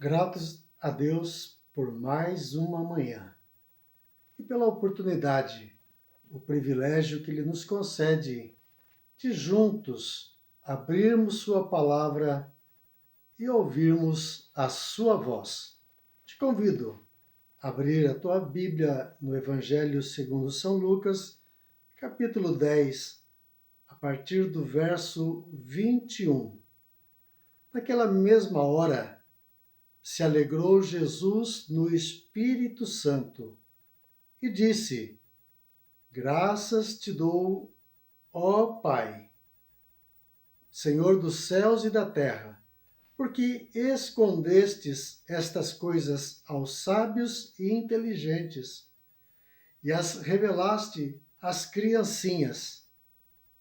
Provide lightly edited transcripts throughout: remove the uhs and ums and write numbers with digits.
Gratos a Deus por mais uma manhã e pela oportunidade, o privilégio que Ele nos concede de juntos abrirmos Sua palavra e ouvirmos a Sua voz. Te convido a abrir a tua Bíblia no Evangelho segundo São Lucas, capítulo 10, a partir do verso 21. Naquela mesma hora, se alegrou Jesus no Espírito Santo e disse: Graças te dou, ó Pai, Senhor dos céus e da terra, porque escondestes estas coisas aos sábios e inteligentes e as revelaste às criancinhas.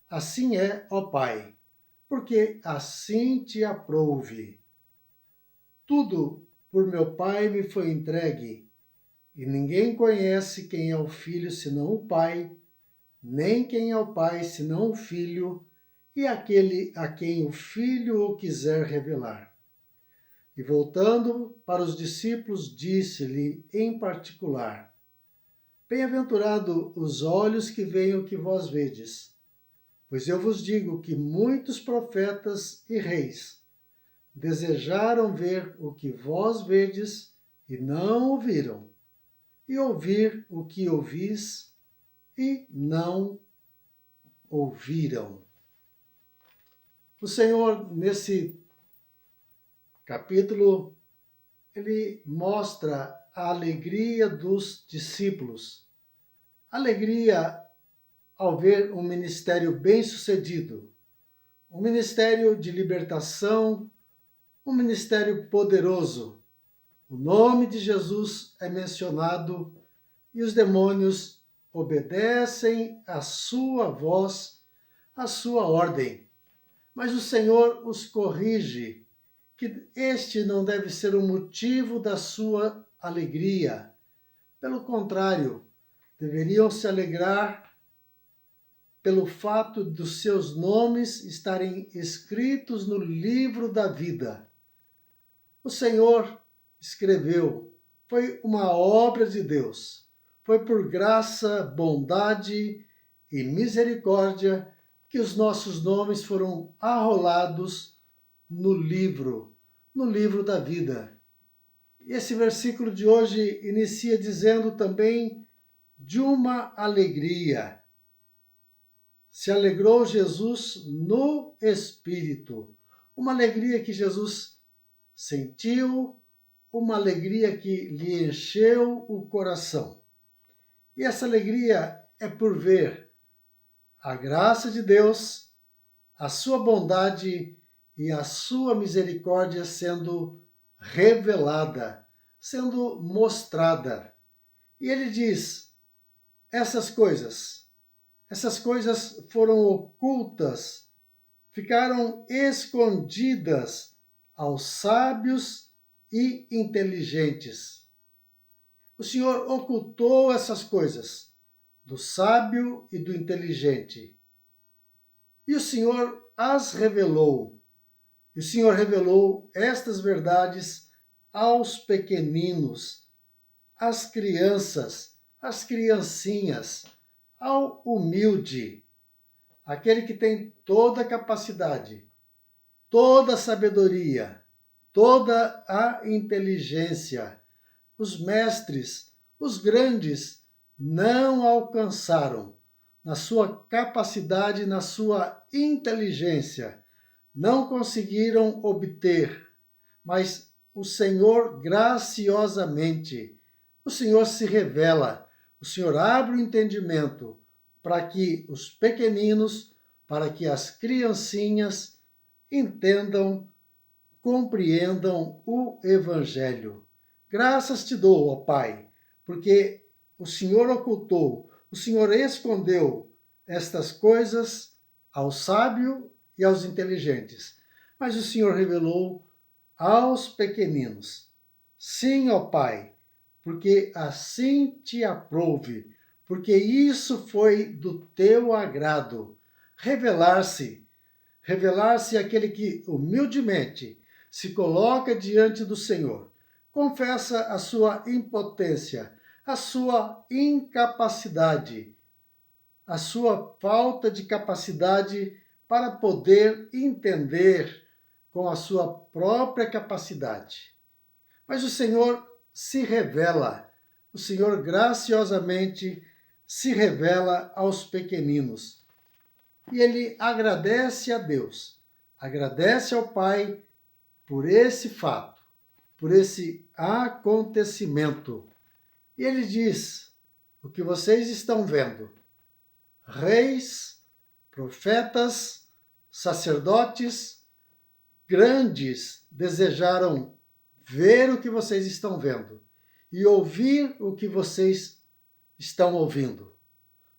Assim é, ó Pai, porque assim te aprouve. Tudo por meu Pai me foi entregue, e ninguém conhece quem é o Filho senão o Pai, nem quem é o Pai senão o Filho, e aquele a quem o Filho o quiser revelar. E voltando para os discípulos, disse-lhe em particular: Bem-aventurado os olhos que veem o que vós vedes, pois eu vos digo que muitos profetas e reis desejaram ver o que vós vedes e não o viram, e ouvir o que ouvis e não ouviram. O Senhor, nesse capítulo, ele mostra a alegria dos discípulos, alegria ao ver um ministério bem-sucedido, um ministério de libertação, um ministério poderoso. O nome de Jesus é mencionado e os demônios obedecem à sua voz, à sua ordem. Mas o Senhor os corrige, que este não deve ser o motivo da sua alegria. Pelo contrário, deveriam se alegrar pelo fato dos seus nomes estarem escritos no livro da vida. O Senhor escreveu, foi uma obra de Deus, foi por graça, bondade e misericórdia que os nossos nomes foram arrolados no livro da vida. E esse versículo de hoje inicia dizendo também de uma alegria. Se alegrou Jesus no Espírito, uma alegria que Jesus sentiu, uma alegria que lhe encheu o coração. E essa alegria é por ver a graça de Deus, a sua bondade e a sua misericórdia sendo revelada, sendo mostrada. E ele diz: essas coisas foram ocultas, ficaram escondidas aos sábios e inteligentes. O Senhor ocultou essas coisas do sábio e do inteligente. E o Senhor as revelou. E o Senhor revelou estas verdades aos pequeninos, às crianças, às criancinhas, ao humilde, aquele que tem toda a capacidade, toda a sabedoria, toda a inteligência. Os mestres, os grandes, não alcançaram na sua capacidade, na sua inteligência, não conseguiram obter, mas o Senhor graciosamente, o Senhor se revela, o Senhor abre o entendimento para que os pequeninos, para que as criancinhas entendam, compreendam o Evangelho. Graças te dou, ó Pai, porque o Senhor ocultou, o Senhor escondeu estas coisas ao sábio e aos inteligentes, mas o Senhor revelou aos pequeninos. Sim, ó Pai, porque assim te aprouve, porque isso foi do teu agrado. Revelar-se aquele que humildemente se coloca diante do Senhor, confessa a sua impotência, a sua incapacidade, a sua falta de capacidade para poder entender com a sua própria capacidade. Mas o Senhor se revela, o Senhor graciosamente se revela aos pequeninos. E ele agradece a Deus, agradece ao Pai por esse fato, por esse acontecimento. E ele diz: o que vocês estão vendo, reis, profetas, sacerdotes, grandes desejaram ver o que vocês estão vendo e ouvir o que vocês estão ouvindo.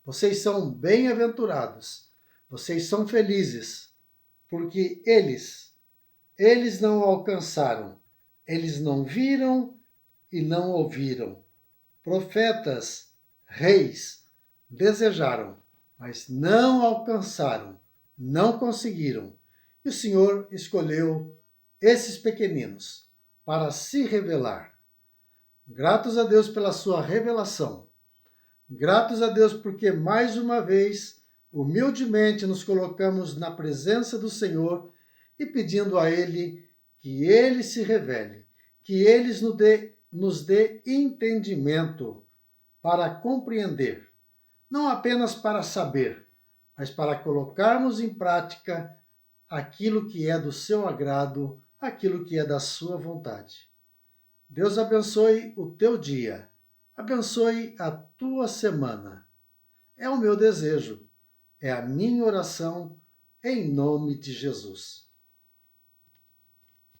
Vocês são bem-aventurados, vocês são felizes, porque eles não alcançaram, eles não viram e não ouviram. Profetas, reis, desejaram, mas não alcançaram, não conseguiram. E o Senhor escolheu esses pequeninos para se revelar. Gratos a Deus pela sua revelação. Gratos a Deus porque mais uma vez, humildemente, nos colocamos na presença do Senhor e pedindo a Ele que Ele se revele, que Ele nos dê entendimento para compreender, não apenas para saber, mas para colocarmos em prática aquilo que é do seu agrado, aquilo que é da sua vontade. Deus abençoe o teu dia, abençoe a tua semana. É o meu desejo, é a minha oração, em nome de Jesus.